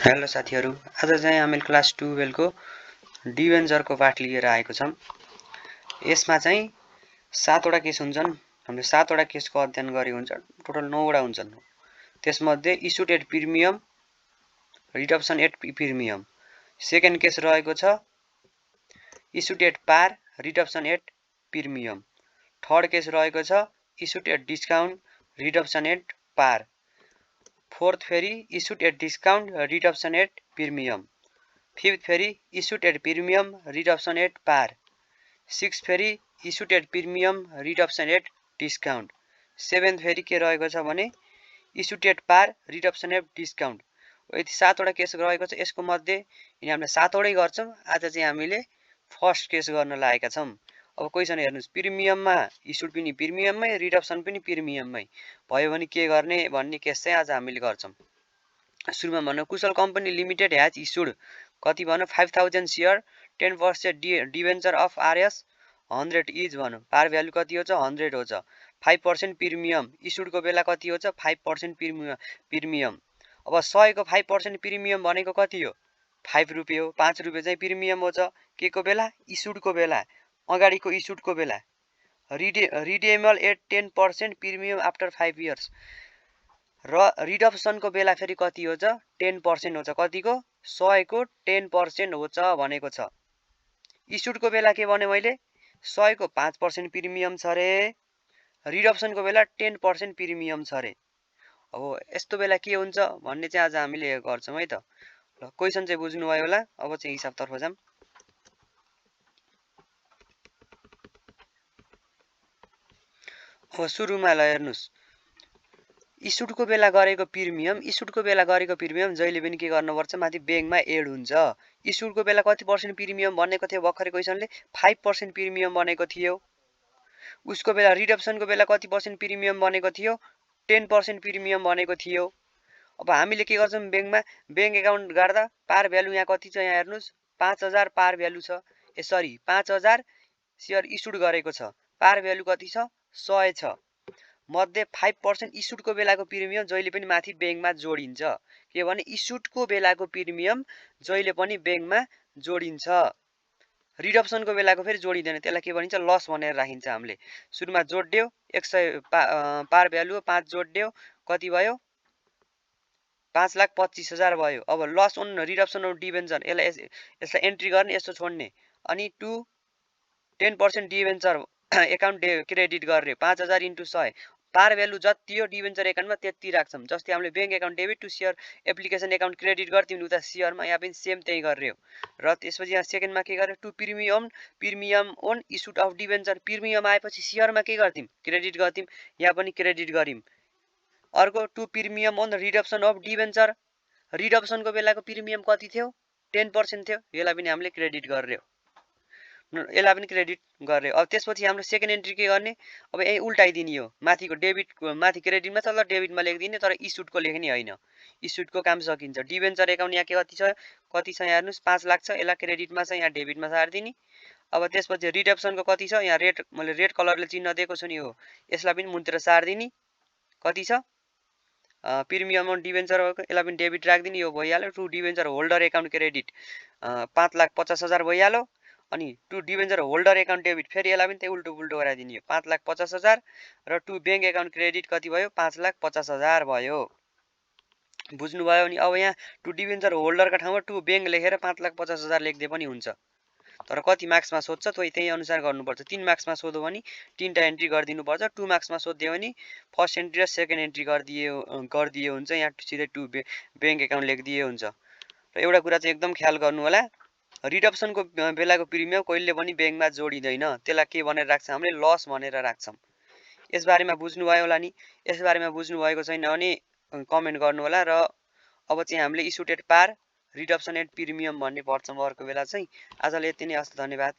Hello साथीहरु, आज चाहिँ हामीले क्लास 12 को डिभेन्चर को पाठ लिएर आएको छौं। यसमा चाहिँ 7 वटा केस हुन्छन्। हामीले 7 वटा केसको अध्ययन गरे हुन्छ। टोटल 9 वटा हुन्छन्। त्यसमध्ये issued at premium, redemption at premium. Second case रहेको छ issued at par, redemption at premium. Third case रहेको छ issued at discount, redemption at par. Fourth फेरि issued at discount, redemption at premium. Fifth फेरि issued at premium, redemption at par. Six फेरि issued at premium, redemption at discount. Seventh फेरि के रहेको छ भने issued at par, redemption at discount. यति 7 वटा केस रहेको छ। यसको मध्ये हामीले 7 वटै गर्छौं। आज चाहिँ हामीले फर्स्ट केस गर्न लागेका छौं। अब क्वेशन हेर्नुस्, प्रिमियममा इस्युड पनि प्रिमियममै, रिडम्पसन पनि प्रिमियममै भयो भने के गर्ने भन्ने केस चाहिँ आज हामीले गर्छौं। सुरुमा भन्नु, कुशल कम्पनी लिमिटेड हैज इस्युड कति भन्नु 5000 share 10% debenture of RS 100 is भन्नु। पार भ्यालु कति हो 100 हो 5% प्रिमियम। इस्युडको बेला कति हो 5% प्रिमियम। अब 100 को 5% प्रिमियम भनेको कति हो 5 रुपैयाँ हो। 5 रुपैयाँ चाहिँ प्रिमियम हो के को बेला इस्युडको बेला, अगाडिको इस्युडको बेला। Redeemable at 10% premium after 5 years. र रिडम्पसनको बेला फेरि कति हो 10% हो। कतिको 100 को 10% हो भनेको छ। इस्युडको बेला के भने मैले 100 को 5% प्रिमियम छ रे, रिडम्पसनको बेला 10% प्रिमियम छ रे। अब यस्तो बेला के हुन्छ भन्ने चाहिँ आज हामीले गर्छौं है त। ल क्वेशन चाहिँ बुझ्नु भयो होला। अब चाहिँ हिसाबतर्फ जाम। अब सुरुमा ल हेर्नुस्, इस्युडको बेला गरेको प्रिमियम जहिले पनि के गर्नुपर्छ माथि बैंकमा एड हुन्छ। इस्युडको बेला कति पर्सेन्ट प्रिमियम भनेको थियो भर्खरै क्वेशनले 5% प्रिमियम भनेको थियो। उसको बेला रिडम्पसनको बेला कति पर्सेन्ट प्रिमियम भनेको थियो 10% प्रिमियम भनेको थियो। अब हामीले के गर्छौं बैंकमा बैंक एकाउन्ट गाड्दा पार भ्यालु यहाँ कति छ यहाँ हेर्नुस् 5000 पार भ्यालु छ। 5000 शेयर इस्युड गरेको छ। पार भ्यालु कति छ 100 छ। मध्ये 5% इस्युडको बेलाको प्रिमियम जहिले पनि माथि बैंकमा जोडिन्छ। के भने इस्युडको बेलाको प्रिमियम जहिले पनि बैंकमा जोडिन्छ। रिडम्पसनको बेलाको फेरि जोडिदैन। त्यसलाई के भनिन्छ लस भनेर राखिन्छ हामीले। सुरुमा जोड्यो 100 पार भ्यालु 5 जोड्यो कति भयो 5,25,000 भयो। अब लस अन रिडम्पसन अफ डिबेन्चर यसलाई एन्ट्री गर्ने यस्तो छोड्ने अनि 10% डिबेन्चर एकाउन्ट क्रेडिट गर्ने 5000 * 100 पार भ्यालु जति हो डिबेन्चर एकाउन्टमा त्यति राख्छौं। जस्तै हामीले bank account debit to share application account credit गर्थ्यौं नि उता शेयरमा, यहाँ पनि सेम त्यही गर्यो। र त्यसपछि यहाँ सेकेन्डमा के गर्यो to premium on issued of debenture. Premium आएपछि शेयरमा के गर्थ्यौं क्रेडिट गर्थ्यौं, यहाँ पनि क्रेडिट गर्यौं। अर्को to premium on redemption of debenture. रिडम्पसनको बेलाको प्रिमियम कति थियो 10% थियो। यसलाई पनि हामीले क्रेडिट गर्यो। यसलाई पनि क्रेडिट गर्यो। अब त्यसपछि हाम्रो सेकेन्ड एन्ट्री के गर्ने अब यही उल्टाइदिने हो। माथिको डेबिट माथि क्रेडिटमा छ ल डेबिटमा लेखिदिने, तर इस्युडको लेख्ने हैन। इस्युडको काम सकिन्छ। डिबेन्चर एकाउन्ट यहाँ के कति छ यहाँ हेर्नुस् 5 लाख छ। यसलाई क्रेडिटमा छ यहाँ डेबिटमा सार्दिने। अब त्यसपछि रिडम्पसनको कति छ यहाँ रेड मैले रेड कलरले चिन्ह दिएको छु नि हो। यसलाई पनि मुनतिर सार्दिने। कति छ प्रिमियम अन डिबेन्चर यसलाई पनि डेबिट राख्दिने। यो भइहाल्यो। To debenture holder account credit 5,50,000 भइहाल्यो। अनि to debenture holder account debit फेरि यसलाई पनि त्यही उल्टो पुल्टो गराइदिने हो 5,50,000 र टु बैंक एकाउन्ट क्रेडिट कति भयो 5,50,000 भयो। बुझ्नु भयो नि। अब यहाँ टु डिबेन्चर होल्डरका ठाउँमा टु बैंक लेखेर 5,50,000 लेख्दै पनि हुन्छ। तर कति मार्क्समा सोध्छ त्यही अनुसार गर्नुपर्छ। 3 मार्क्समा सोध्यो भने 3टा एन्ट्री गरिदिनु पर्छ। 2 मार्क्समा सोध्यो भने फर्स्ट एन्ट्री र सेकेन्ड एन्ट्री गरिदिए हुन्छ। यहाँ सिधै टु बैंक एकाउन्ट लेखिदिए हुन्छ। र एउटा कुरा चाहिँ एकदम ख्याल गर्नु होला, रिडम्पसनको बेलाको प्रिमियम कहिले पनि बैंकमा जोडिदैन। त्यसलाई के भनेर राख्छौं हामीले लस भनेर राख्छौं। यस बारेमा बुझ्नु भयो होला नि। यस बारेमा बुझ्नु भएको छैन भने कमेन्ट गर्नु होला। र अब चाहिँ हामीले issued at par, redemption at premium भन्ने पढ्छौं अर्को बेला चाहिँ। आजलाई यति नै। हस्, धन्यवाद।